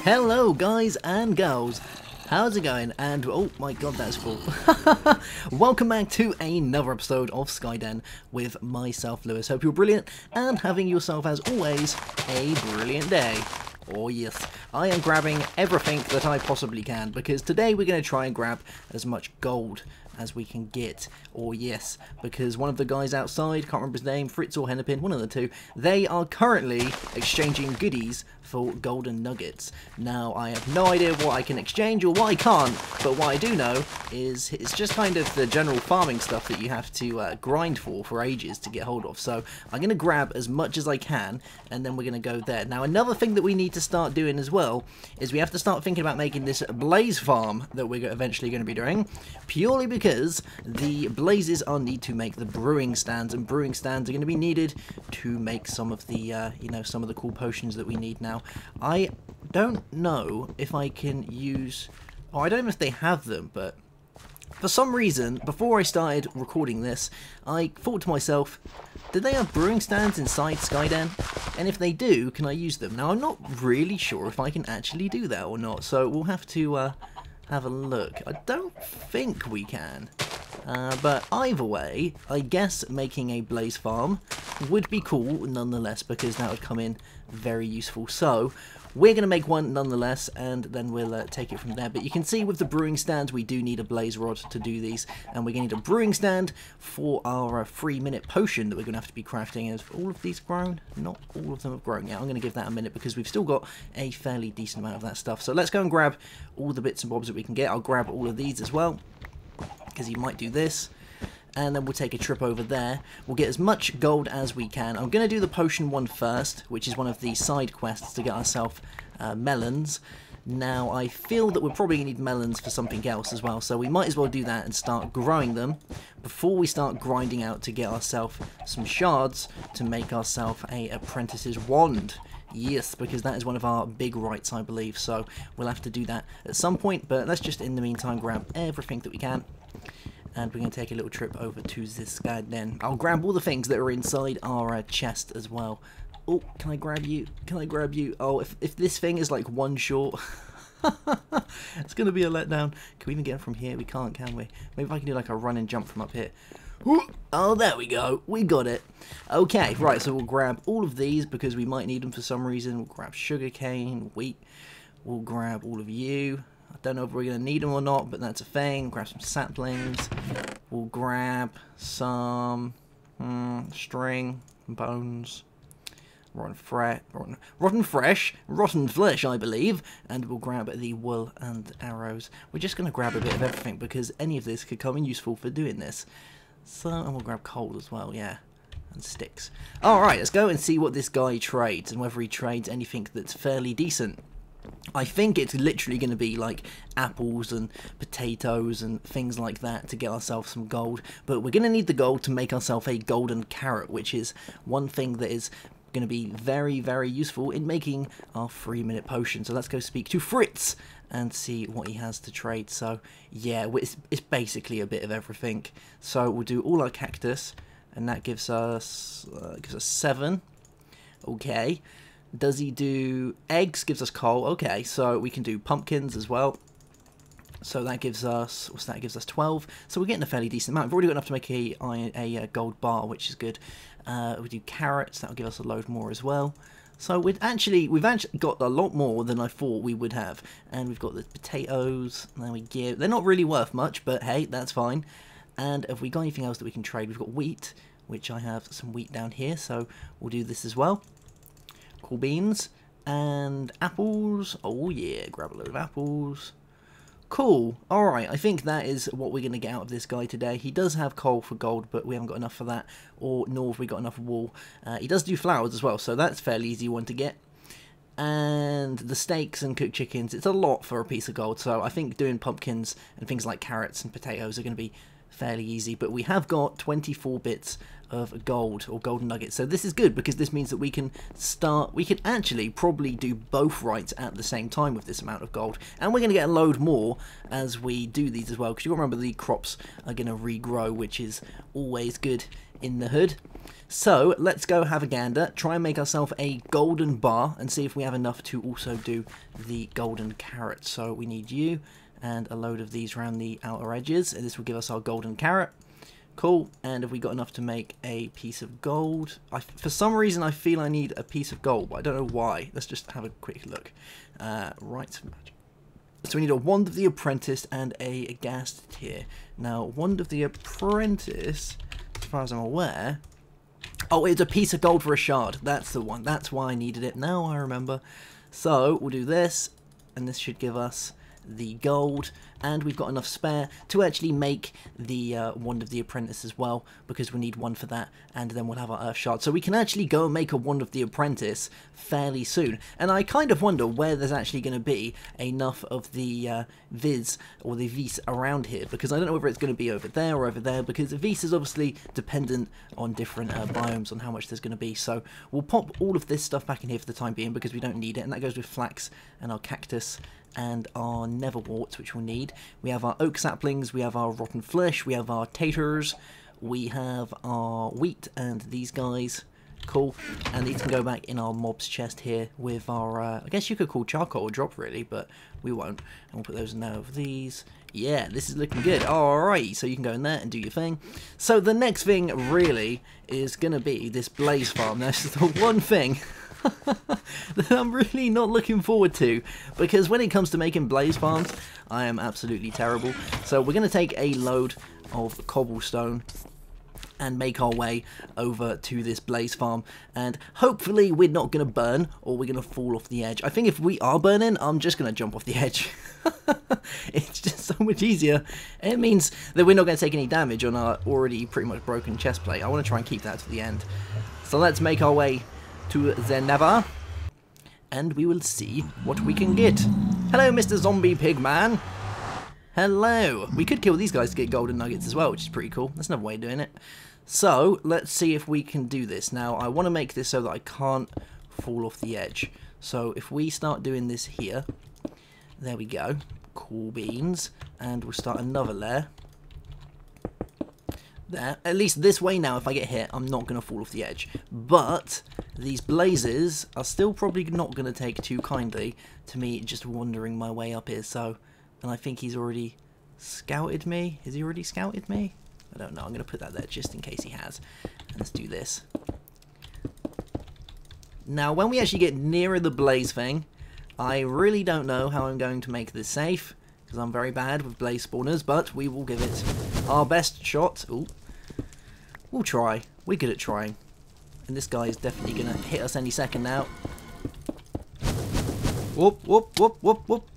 Hello guys and girls, how's it going? And oh my god, that's full. Welcome back to another episode of Skyden with myself, Lewis. Hope you're brilliant and having yourself, as always, a brilliant day. Oh yes, I am grabbing everything that I possibly can because today we're going to try and grab as much gold as we can get. Oh yes, because one of the guys outside, can't remember his name, Fritz or Hennepin, one of the two, they are currently exchanging goodies for golden nuggets. Now I have no idea what I can exchange or what I can't, but what I do know is it's just kind of the general farming stuff that you have to grind for ages to get hold of. So I'm going to grab as much as I can and then we're going to go there. Now another thing that we need to start doing as well is we have to start thinking about making this blaze farm that we're eventually going to be doing, purely because the blazes are need to make the brewing stands, and brewing stands are going to be needed to make some of the you know, some of the cool potions that we need now. I don't know if I can use, or I don't know if they have them, but for some reason before I started recording this I thought to myself, do they have brewing stands inside Skyden? And if they do, can I use them? Now I'm not really sure if I can actually do that or not, so we'll have to have a look. I don't think we can. But either way, I guess making a blaze farm would be cool nonetheless, because that would come in very useful. So we're going to make one nonetheless, and then we'll take it from there. But you can see with the brewing stands, we do need a blaze rod to do these, and we're going to need a brewing stand for our 3-minute potion that we're going to have to be crafting. Have all of these grown? Not all of them have grown yet. I'm going to give that a minute because we've still got a fairly decent amount of that stuff. So let's go and grab all the bits and bobs that we can get. I'll grab all of these as well, because you might do this, and then we'll take a trip over there. We'll get as much gold as we can. I'm going to do the potion one first, which is one of the side quests to get ourselves melons. Now I feel that we're probably going to need melons for something else as well, so we might as well do that and start growing them before we start grinding out to get ourselves some shards to make ourselves a apprentice's wand. Yes, because that is one of our big rights, I believe, so we'll have to do that at some point, but let's just in the meantime grab everything that we can, and we're going to take a little trip over to this guy then. I'll grab all the things that are inside our chest as well. Oh, can I grab you? Can I grab you? Oh, if this thing is like one short, it's going to be a letdown. Can we even get from here? We can't, can we? Maybe if I can do like a run and jump from up here. Oh, there we go. We got it. Okay, right, so we'll grab all of these because we might need them for some reason. We'll grab sugarcane, wheat. We'll grab all of you. I don't know if we're going to need them or not, but that's a thing. Grab some saplings. We'll grab some string, bones, rotten flesh, I believe, and we'll grab the wool and arrows. We're just going to grab a bit of everything because any of this could come in useful for doing this. So, and we'll grab coal as well, yeah, and sticks. Alright, let's go and see what this guy trades, and whether he trades anything that's fairly decent. I think it's literally going to be like apples and potatoes and things like that to get ourselves some gold, but we're going to need the gold to make ourselves a golden carrot, which is one thing that is going to be very, very useful in making our 3-minute potion. So let's go speak to Fritz and see what he has to trade. So yeah, it's basically a bit of everything. So we'll do all our cactus, and that gives us 7. Okay. Does he do eggs? Gives us coal. Okay, so we can do pumpkins as well. So that gives us, what's that? Gives us 12. So we're getting a fairly decent amount. We've already got enough to make a gold bar, which is good. We do carrots. That'll give us a load more as well. So we've actually got a lot more than I thought we would have. And we've got the potatoes. There we go. They're not really worth much, but hey, that's fine. And have we got anything else that we can trade? We've got wheat, which I have some wheat down here. So we'll do this as well. Cool beans and apples. Oh yeah, grab a load of apples. Cool. Alright, I think that is what we're going to get out of this guy today. He does have coal for gold, but we haven't got enough for that, or nor have we got enough wool. He does do flowers as well, so that's a fairly easy one to get. And the steaks and cooked chickens, it's a lot for a piece of gold, so I think doing pumpkins and things like carrots and potatoes are going to be fairly easy, but we have got 24 bits of gold or golden nuggets, so this is good because this means that we can actually probably do both rights at the same time with this amount of gold, and we're going to get a load more as we do these as well, because you remember the crops are going to regrow, which is always good in the hood. So let's go have a gander, try and make ourselves a golden bar and see if we have enough to also do the golden carrot. So we need you and a load of these around the outer edges, and this will give us our golden carrot. Cool. And have we got enough to make a piece of gold? For some reason I feel I need a piece of gold, but I don't know why. Let's just have a quick look. Right. So we need a Wand of the Apprentice and a gas tier. Now, Wand of the Apprentice, as far as I'm aware... Oh, it's a piece of gold for a shard. That's the one. That's why I needed it. Now I remember. So we'll do this, and this should give us the gold, and we've got enough spare to actually make the Wand of the Apprentice as well, because we need one for that, and then we'll have our Earth Shard. So we can actually go and make a Wand of the Apprentice fairly soon, and I kind of wonder where there's actually going to be enough of the Viz or the Vis around here, because I don't know whether it's going to be over there or over there, because the Vis is obviously dependent on different biomes, on how much there's going to be. So we'll pop all of this stuff back in here for the time being, because we don't need it, and that goes with flax and our cactus and our netherworts, which we'll need. We have our oak saplings, we have our rotten flesh, we have our taters, we have our wheat and these guys. Cool. And these can go back in our mob's chest here with our, I guess you could call charcoal a drop really, but we won't. And we'll put those in there with these. Yeah, this is looking good. Alright, so you can go in there and do your thing. So the next thing really is going to be this blaze farm. That's the one thing that I'm really not looking forward to, because when it comes to making blaze farms, I am absolutely terrible. So we're going to take a load of cobblestone and make our way over to this blaze farm, and hopefully we're not going to burn or we're going to fall off the edge. I think if we are burning, I'm just going to jump off the edge. It's just so much easier. It means that we're not going to take any damage on our already pretty much broken chest plate. I want to try and keep that to the end. So let's make our way to the Nether, and we will see what we can get. Hello, Mr. Zombie Pig Man. Hello. We could kill these guys to get golden nuggets as well, which is pretty cool. That's another way of doing it. So let's see if we can do this. Now I want to make this so that I can't fall off the edge. So if we start doing this here, there we go. Cool beans. And we'll start another layer. There. At least this way now, if I get hit, I'm not going to fall off the edge. But these blazes are still probably not going to take too kindly to me just wandering my way up here. So, and I think he's already scouted me. Has he already scouted me? I don't know. I'm going to put that there just in case he has. And let's do this. Now, when we actually get nearer the blaze thing, I really don't know how I'm going to make this safe, because I'm very bad with blaze spawners, but we will give it our best shot. Ooh. We'll try. We're good at trying. And this guy is definitely going to hit us any second now. Whoop, whoop, whoop, whoop, whoop.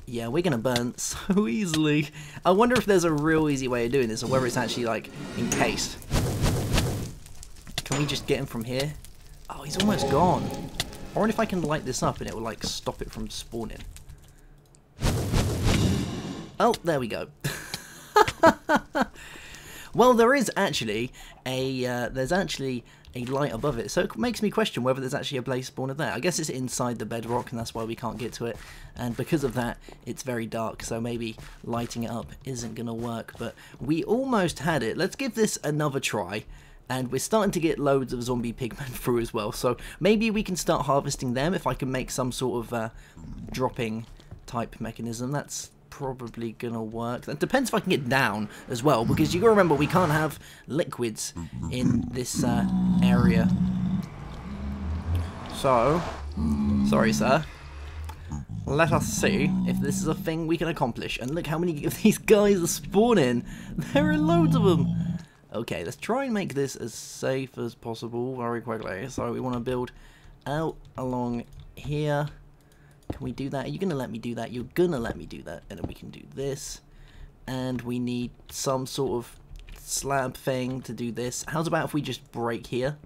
Yeah, we're going to burn so easily. I wonder if there's a real easy way of doing this, or whether it's actually, like, encased. Can we just get him from here? Oh, he's almost gone. I wonder if I can light this up and it will, like, stop it from spawning. Oh, there we go. Well, there is actually a light above it, so it makes me question whether there's actually a blaze spawner there. I guess it's inside the bedrock, and that's why we can't get to it, and because of that, it's very dark, so maybe lighting it up isn't going to work, but we almost had it. Let's give this another try, and we're starting to get loads of zombie pigmen through as well, so maybe we can start harvesting them if I can make some sort of dropping type mechanism. That's probably gonna work. That depends if I can get down as well, because you gotta remember we can't have liquids in this area. So, sorry sir, let us see if this is a thing we can accomplish. And look how many of these guys are spawning. There are loads of them. Okay, let's try and make this as safe as possible very quickly. So we want to build out along here. Can we do that? Are you going to let me do that? You're going to let me do that. And then we can do this. And we need some sort of slab thing to do this. How's about if we just break here?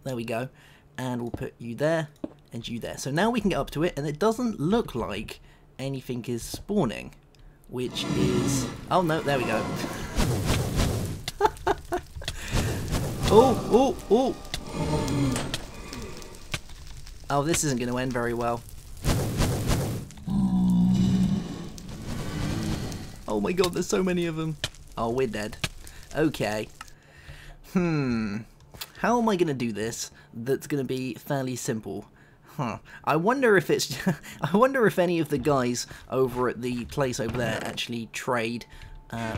There we go. And we'll put you there and you there. So now we can get up to it, and it doesn't look like anything is spawning. which is... Oh, no, there we go. Oh, oh, oh! Oh, this isn't going to end very well. Oh my god, there's so many of them. Oh, we're dead. Okay. How am I going to do this that's going to be fairly simple? I wonder if it's... I wonder if any of the guys over at the place over there actually trade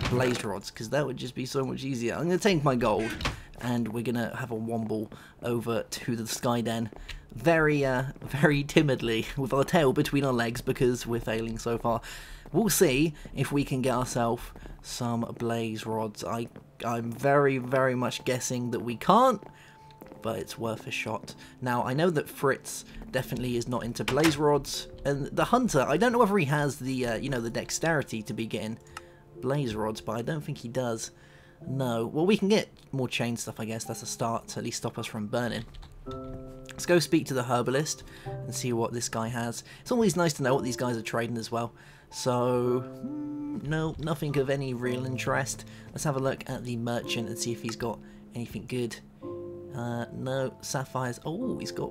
blaze rods, because that would just be so much easier. I'm going to take my gold, and we're going to have a womble over to the Sky Den very, very timidly, with our tail between our legs, because we're failing so far. We'll see if we can get ourselves some blaze rods. I'm very, very much guessing that we can't, but it's worth a shot. Now, I know that Fritz definitely is not into blaze rods, and the Hunter, I don't know whether he has the, you know, the dexterity to be getting blaze rods, but I don't think he does. No. Well, we can get more chain stuff, I guess. That's a start to at least stop us from burning. Let's go speak to the herbalist and see what this guy has. It's always nice to know what these guys are trading as well. So, no, nothing of any real interest. Let's have a look at the merchant and see if he's got anything good. No, sapphires. Oh, he's got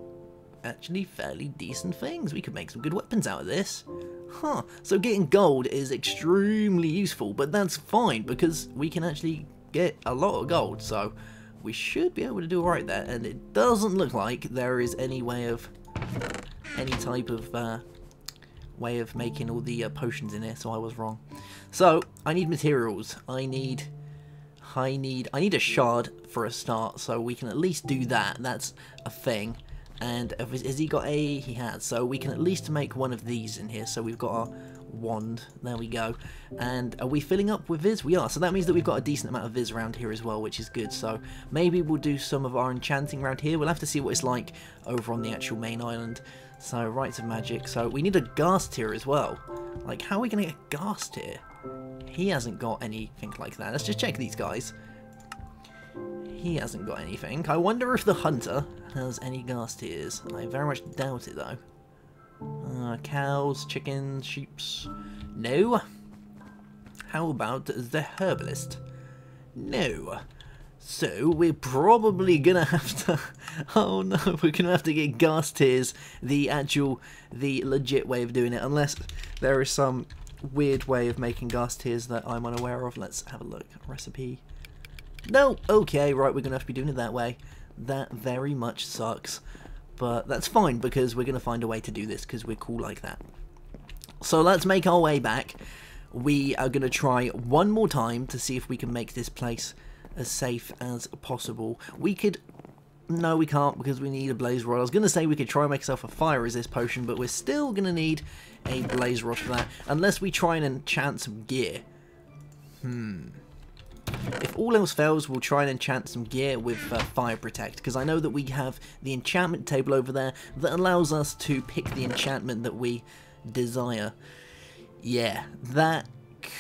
actually fairly decent things. We could make some good weapons out of this. Huh, so getting gold is extremely useful, but that's fine because we can actually get a lot of gold, so we should be able to do alright there, and it doesn't look like there is any way of, any type of way of making all the potions in here, so I was wrong. So, I need materials. I need a shard for a start, so we can at least do that. That's a thing. And has he got a... He has. So we can at least make one of these in here. So we've got our wand. There we go. And are we filling up with Viz? We are. So that means that we've got a decent amount of Viz around here as well, which is good. So maybe we'll do some of our enchanting around here. We'll have to see what it's like over on the actual main island. So, rites of magic. So we need a ghast tier as well. Like, how are we going to get a ghast tier? He hasn't got anything like that. Let's just check these guys. He hasn't got anything. I wonder if the Hunter has any ghast tiers. I very much doubt it, though. Cows, chickens, sheeps. No. How about the herbalist? No. So, we're probably gonna have to... Oh no, we're gonna have to get ghast tiers, the legit way of doing it, unless there is some weird way of making ghast tiers that I'm unaware of. Let's have a look. Recipe. No, okay, right, we're gonna have to be doing it that way. That very much sucks, but that's fine because we're gonna find a way to do this because we're cool like that. So let's make our way back. We are gonna try one more time to see if we can make this place as safe as possible. We could... No, we can't because we need a blaze rod. I was going to say we could try and make ourselves a fire resist potion, but we're still going to need a blaze rod for that, unless we try and enchant some gear. If all else fails, we'll try and enchant some gear with fire protect, because I know that we have the enchantment table over there that allows us to pick the enchantment that we desire. Yeah, that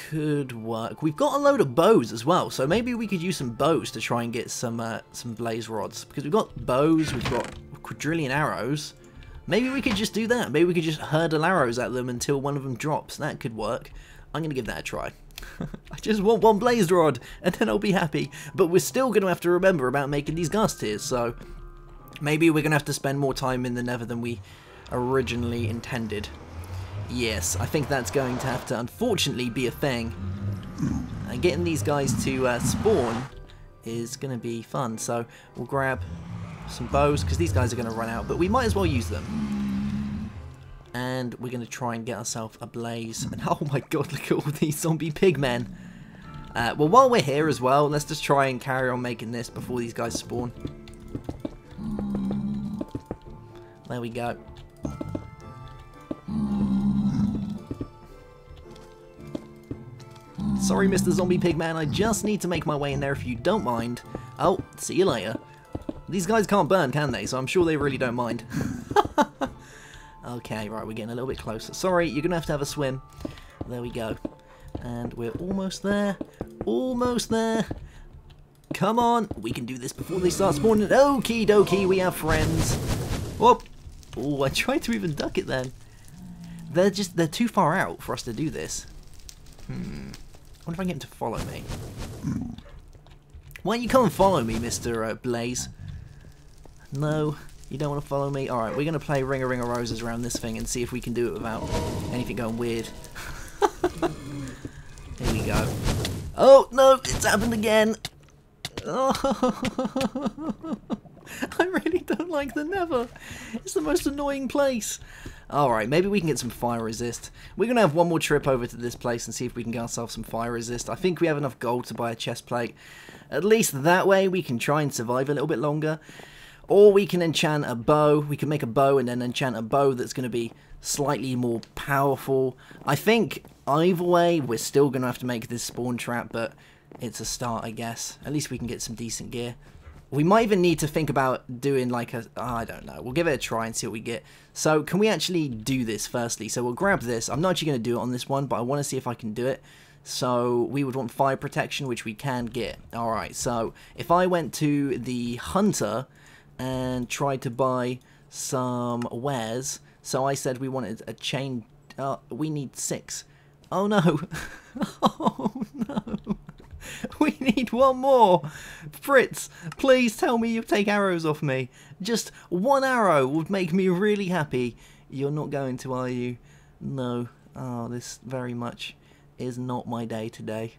could work. We've got a load of bows as well, so maybe we could use some bows to try and get some blaze rods, because we've got bows, we've got a quadrillion arrows. Maybe we could just do that. Maybe we could just hurl arrows at them until one of them drops. That could work. I'm going to give that a try. I just want one blaze rod and then I'll be happy, but we're still going to have to remember about making these ghast tiers, so maybe we're going to have to spend more time in the Nether than we originally intended. Yes, I think that's going to have to, unfortunately, be a thing. And getting these guys to spawn is going to be fun. So we'll grab some bows, because these guys are going to run out, but we might as well use them. And we're going to try and get ourselves a blaze. And oh my god, look at all these zombie pigmen. Well, while we're here as well, let's just try and carry on making this before these guys spawn. There we go. Sorry, Mr. Zombie Pigman, I just need to make my way in there if you don't mind. Oh, see you later. These guys can't burn, can they? So I'm sure they really don't mind. Okay, right, we're getting a little bit closer. Sorry, you're going to have a swim. There we go. And we're almost there. Almost there. Come on, we can do this before they start spawning. Okie dokie, we have friends. Whoop. Oh, I tried to even duck it then. They're too far out for us to do this. I wonder if I can get him to follow me. Why don't you come and follow me, Mr. Blaze? No, you don't want to follow me? Alright, we're going to play Ring of Roses around this thing and see if we can do it without anything going weird. Here we go. Oh, no, it's happened again. Oh. I really don't like the Nether. It's the most annoying place. Alright, maybe we can get some fire resist. We're going to have one more trip over to this place and see if we can get ourselves some fire resist. I think we have enough gold to buy a chest plate. At least that way we can try and survive a little bit longer. Or we can enchant a bow. We can make a bow and then enchant a bow that's going to be slightly more powerful. I think either way we're still going to have to make this spawn trap, but it's a start, I guess. At least we can get some decent gear. We might even need to think about doing like a... I don't know. We'll give it a try and see what we get. So, can we actually do this firstly? So, we'll grab this. I'm not actually going to do it on this one, but I want to see if I can do it. So, we would want fire protection, which we can get. Alright, so, if I went to the hunter and tried to buy some wares... So, I said we wanted a chain... we need 6. Oh, no. Oh, no. We need one more. Fritz, please tell me you take arrows off me. Just one arrow would make me really happy. You're not going to, are you? No. Oh, this very much is not my day today.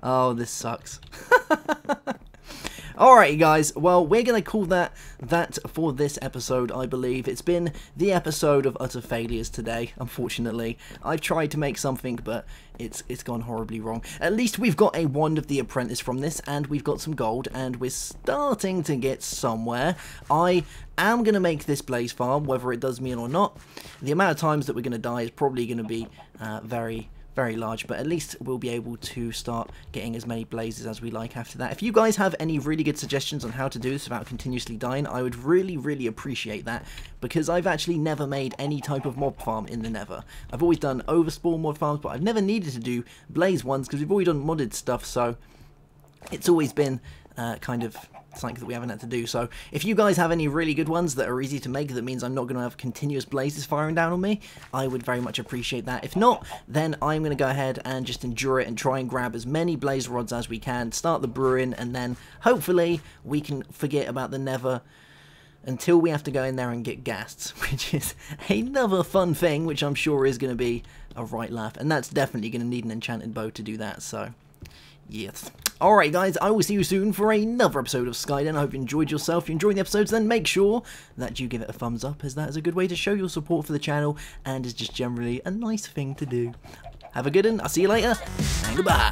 Oh, this sucks. Alright, guys, well, we're going to call that for this episode, I believe. It's been the episode of utter failures today, unfortunately. I've tried to make something, but it's gone horribly wrong. At least we've got a Wand of the Apprentice from this, and we've got some gold, and we're starting to get somewhere. I am going to make this blaze farm, whether it does mean or not. The amount of times that we're going to die is probably going to be very large, but at least we'll be able to start getting as many blazes as we like after that. If you guys have any really good suggestions on how to do this without continuously dying, I would really appreciate that, because I've actually never made any type of mob farm in the Nether. I've always done overspawn mod farms, but I've never needed to do blaze ones because we've always done modded stuff, so it's always been kind of something that we haven't had to do. So if you guys have any really good ones that are easy to make, that means I'm not going to have continuous blazes firing down on me, I would very much appreciate that. If not, then I'm going to go ahead and just endure it and try and grab as many blaze rods as we can, start the brewing, and then hopefully we can forget about the Nether until we have to go in there and get gassed, which is another fun thing, which I'm sure is going to be a right laugh, and that's definitely going to need an enchanted bow to do that, so yes. Alright guys, I will see you soon for another episode of Skyden. I hope you enjoyed yourself. If you enjoyed the episodes, then make sure that you give it a thumbs up, as that is a good way to show your support for the channel, and is just generally a nice thing to do. Have a good one, I'll see you later, and goodbye.